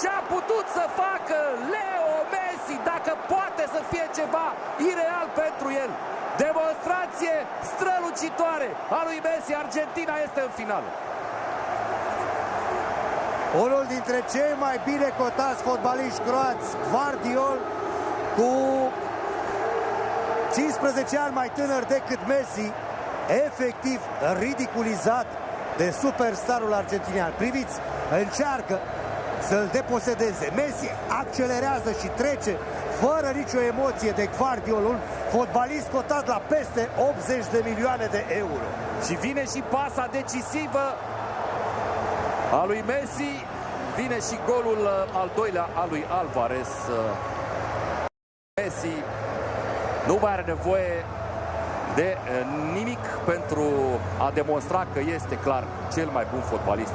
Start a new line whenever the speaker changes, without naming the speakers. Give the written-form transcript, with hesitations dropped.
ce a putut să facă Leo Messi, dacă poate să fie ceva ireal pentru el. Demonstrație strălucitoare a lui Messi. Argentina este în finală.
Unul dintre cei mai bine cotați fotbaliști croați, Gvardiol, cu 15 ani mai tânăr decât Messi, efectiv ridiculizat de superstarul argentinian. Priviți, încearcă să-l deposedeze. Messi accelerează și trece fără nicio emoție de Gvardiol, un fotbalist cotat la peste 80 de milioane de euro.
Și vine și pasa decisivă a lui Messi, vine și golul al doilea al lui Alvarez. Messi nu mai are nevoie de nimic pentru a demonstra că este clar cel mai bun fotbalist